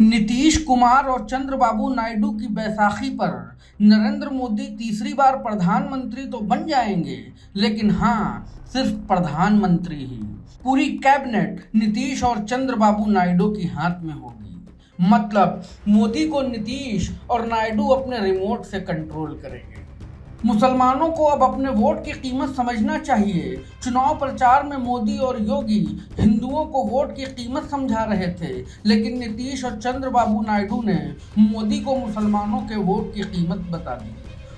नीतीश कुमार और चंद्रबाबू नायडू की बैसाखी पर नरेंद्र मोदी तीसरी बार प्रधानमंत्री तो बन जाएंगे, लेकिन हाँ, सिर्फ प्रधानमंत्री ही। पूरी कैबिनेट नीतीश और चंद्रबाबू नायडू की हाथ में होगी। मतलब मोदी को नीतीश और नायडू अपने रिमोट से कंट्रोल करेंगे। मुसलमानों को अब अपने वोट की कीमत समझना चाहिए। चुनाव प्रचार में मोदी और योगी हिंदुओं को वोट की कीमत समझा रहे थे, लेकिन नीतीश और चंद्रबाबू नायडू ने मोदी को मुसलमानों के वोट की कीमत बता दी।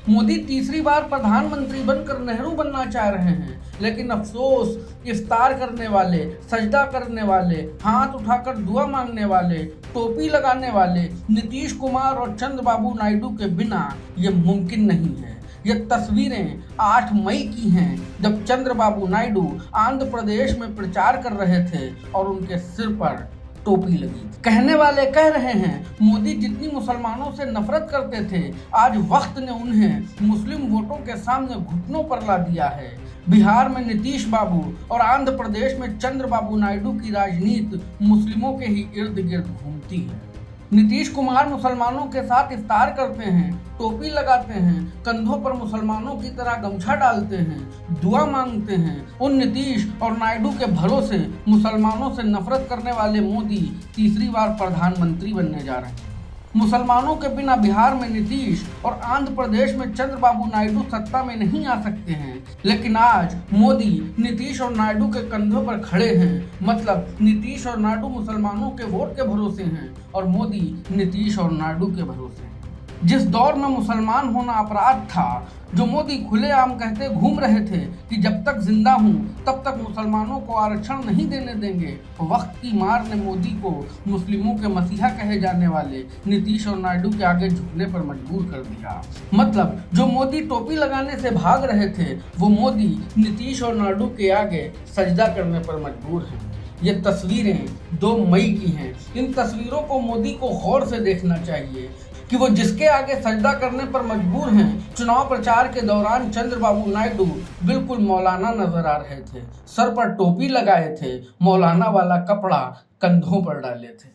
मोदी तीसरी बार प्रधानमंत्री बनकर नेहरू बनना चाह रहे हैं, लेकिन अफसोस, इफ्तार करने वाले, सजदा करने वाले, हाथ उठाकर दुआ मांगने वाले, टोपी लगाने वाले नीतीश कुमार और चंद्रबाबू नायडू के बिना ये मुमकिन नहीं है। ये तस्वीरें 8 मई की हैं, जब चंद्रबाबू नायडू आंध्र प्रदेश में प्रचार कर रहे थे और उनके सिर पर टोपी लगी थी। कहने वाले कह रहे हैं, मोदी जितनी मुसलमानों से नफरत करते थे, आज वक्त ने उन्हें मुस्लिम वोटों के सामने घुटनों पर ला दिया है। बिहार में नीतीश बाबू और आंध्र प्रदेश में चंद्रबाबू नायडू की राजनीति मुस्लिमों के ही इर्द गिर्द घूमती है। नीतीश कुमार मुसलमानों के साथ इफ्तार करते हैं, टोपी लगाते हैं, कंधों पर मुसलमानों की तरह गमछा डालते हैं, दुआ मांगते हैं। उन नीतीश और नायडू के भरोसे मुसलमानों से नफरत करने वाले मोदी तीसरी बार प्रधानमंत्री बनने जा रहे हैं। मुसलमानों के बिना बिहार में नीतीश और आंध्र प्रदेश में चंद्रबाबू नायडू सत्ता में नहीं आ सकते हैं, लेकिन आज मोदी नीतीश और नायडू के कंधों पर खड़े हैं। मतलब नीतीश और नायडू मुसलमानों के वोट के भरोसे हैं और मोदी नीतीश और नायडू के भरोसे हैं। जिस दौर में मुसलमान होना अपराध था, जो मोदी खुलेआम कहते घूम रहे थे कि जब तक जिंदा हूं तब तक मुसलमानों को आरक्षण नहीं देने देंगे, वक्त की मार ने मोदी को मुस्लिमों के मसीहा कहे जाने वाले नीतीश और नायडू के आगे झुकने पर मजबूर कर दिया। मतलब जो मोदी टोपी लगाने से भाग रहे थे, वो मोदी नीतीश और नायडू के आगे सजदा करने पर मजबूर हैं। ये तस्वीरें 2 मई की हैं। इन तस्वीरों को मोदी को गौर से देखना चाहिए कि वो जिसके आगे सजदा करने पर मजबूर हैं। चुनाव प्रचार के दौरान चंद्रबाबू नायडू बिल्कुल मौलाना नजर आ रहे थे। सर पर टोपी लगाए थे, मौलाना वाला कपड़ा कंधों पर डाले थे।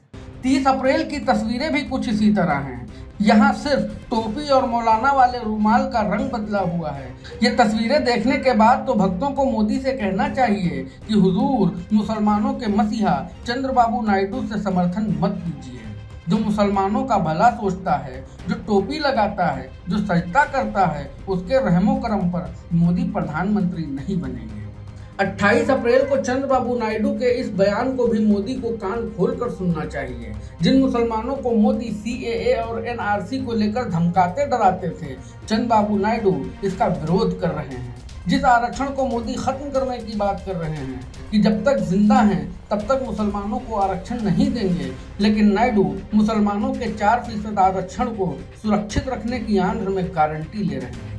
30 अप्रैल की तस्वीरें भी कुछ इसी तरह हैं। यहाँ सिर्फ टोपी और मौलाना वाले रुमाल का रंग बदला हुआ है। ये तस्वीरें देखने के बाद तो भक्तों को मोदी से कहना चाहिए कि हुजूर, मुसलमानों के मसीहा चंद्रबाबू नायडू से समर्थन मत दीजिए। जो मुसलमानों का भला सोचता है, जो टोपी लगाता है, जो सजदा करता है, उसके रहमो करम पर मोदी प्रधानमंत्री नहीं बनेंगे। 28 अप्रैल को चंद्रबाबू नायडू के इस बयान को भी मोदी को कान खोलकर सुनना चाहिए। जिन मुसलमानों को मोदी CAA और NRC को लेकर धमकाते डराते थे, चंद्रबाबू नायडू इसका विरोध कर रहे हैं। जिस आरक्षण को मोदी खत्म करने की बात कर रहे हैं कि जब तक जिंदा हैं तब तक मुसलमानों को आरक्षण नहीं देंगे, लेकिन नायडू मुसलमानों के 4% आरक्षण को सुरक्षित रखने की आंध्र में गारंटी ले रहे हैं।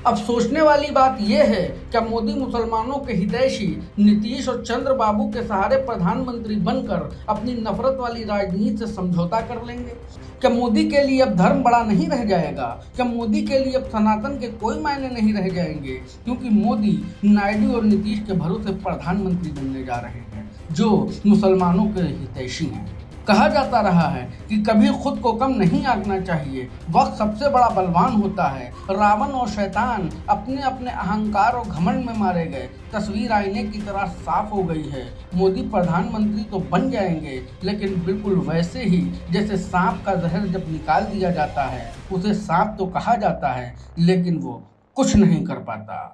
अब सोचने वाली बात यह है, क्या मोदी मुसलमानों के हितैषी नीतीश और चंद्रबाबू के सहारे प्रधानमंत्री बनकर अपनी नफरत वाली राजनीति से समझौता कर लेंगे? क्या मोदी के लिए अब धर्म बड़ा नहीं रह जाएगा? क्या मोदी के लिए अब सनातन के कोई मायने नहीं रह जाएंगे? क्योंकि मोदी नायडू और नीतीश के भरोसे प्रधानमंत्री बनने जा रहे हैं, जो मुसलमानों के हितैषी हैं। कहा जाता रहा है कि कभी खुद को कम नहीं आंकना चाहिए। वक्त सबसे बड़ा बलवान होता है। रावण और शैतान अपने अपने अहंकार और घमंड में मारे गए। तस्वीर आईने की तरह साफ हो गई है। मोदी प्रधानमंत्री तो बन जाएंगे, लेकिन बिल्कुल वैसे ही जैसे सांप का जहर जब निकाल दिया जाता है, उसे सांप तो कहा जाता है, लेकिन वो कुछ नहीं कर पाता।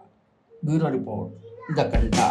ब्यूरो रिपोर्ट, द घंटा।